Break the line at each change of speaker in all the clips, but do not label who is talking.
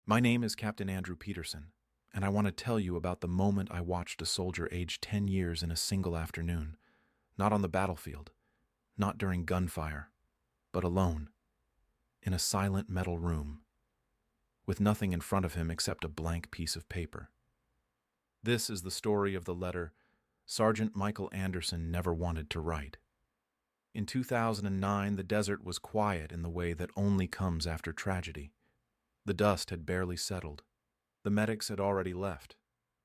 My name is Captain Andrew Peterson, and I want to tell you about the moment I watched a soldier age 10 years in a single afternoon, not on the battlefield, not during gunfire, but alone, in a silent metal room, with nothing in front of him except a blank piece of paper. This is the story of the letter Sergeant Michael Anderson never wanted to write. In 2009, the desert was quiet in the way that only comes after tragedy. The dust had barely settled. The medics had already left.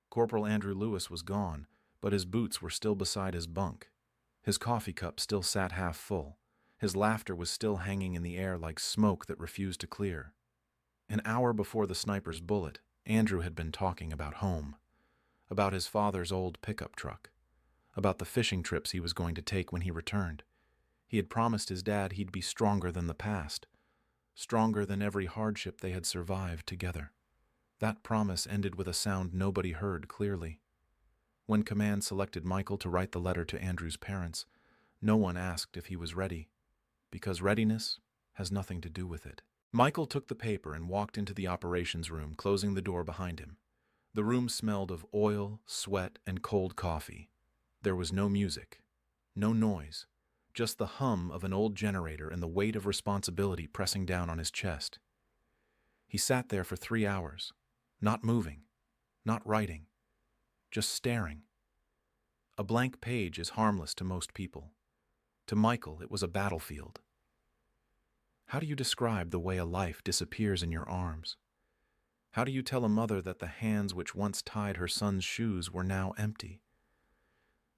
Corporal Andrew Lewis was gone, but his boots were still beside his bunk. His coffee cup still sat half full. His laughter was still hanging in the air like smoke that refused to clear. An hour before the sniper's bullet, Andrew had been talking about home, about his father's old pickup truck, about the fishing trips he was going to take when he returned. He had promised his dad he'd be stronger than the past, stronger than every hardship they had survived together. That promise ended with a sound nobody heard clearly. When command selected Michael to write the letter to Andrew's parents, no one asked if he was ready, because readiness has nothing to do with it. Michael took the paper and walked into the operations room, closing the door behind him. The room smelled of oil, sweat, and cold coffee. There was no music, no noise, just the hum of an old generator and the weight of responsibility pressing down on his chest. He sat there for 3 hours, not moving, not writing, just staring. A blank page is harmless to most people. To Michael, it was a battlefield. How do you describe the way a life disappears in your arms? How do you tell a mother that the hands which once tied her son's shoes were now empty?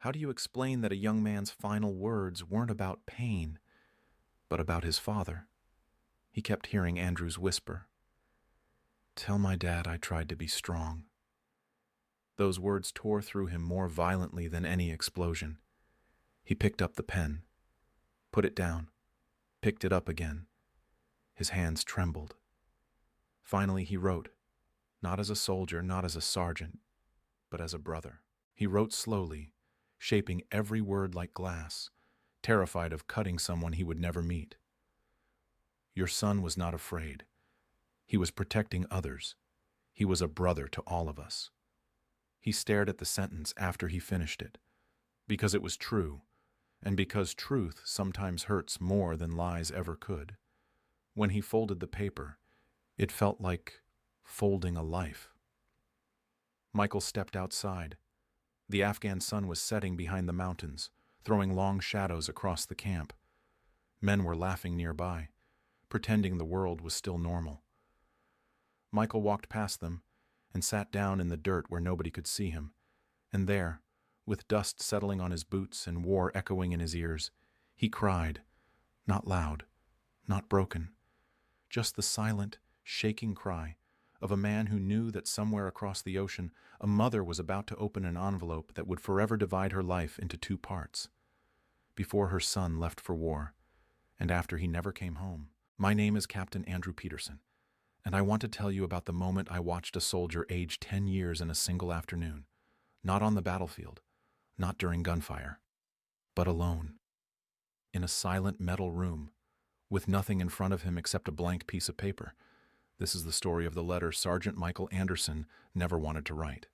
How do you explain that a young man's final words weren't about pain, but about his father? He kept hearing Andrew's whisper, "Tell my dad I tried to be strong." Those words tore through him more violently than any explosion. He picked up the pen, put it down, picked it up again. His hands trembled. Finally he wrote, not as a soldier, not as a sergeant, but as a brother. He wrote slowly, shaping every word like glass, terrified of cutting someone he would never meet. Your son was not afraid. He was protecting others. He was a brother to all of us. He stared at the sentence after he finished it, because it was true, and because truth sometimes hurts more than lies ever could. When he folded the paper, it felt like folding a life. Michael stepped outside. The Afghan sun was setting behind the mountains, throwing long shadows across the camp. Men were laughing nearby, pretending the world was still normal. Michael walked past them and sat down in the dirt where nobody could see him, and there, with dust settling on his boots and war echoing in his ears, he cried, not loud, not broken, just the silent, shaking cry of a man who knew that somewhere across the ocean a mother was about to open an envelope that would forever divide her life into 2 parts, before her son left for war, and after he never came home. My name is Captain Andrew Peterson, and I want to tell you about the moment I watched a soldier age 10 years in a single afternoon, not on the battlefield, not during gunfire, but alone, in a silent metal room, with nothing in front of him except a blank piece of paper. This is the story of the letter Sergeant Michael Anderson never wanted to write.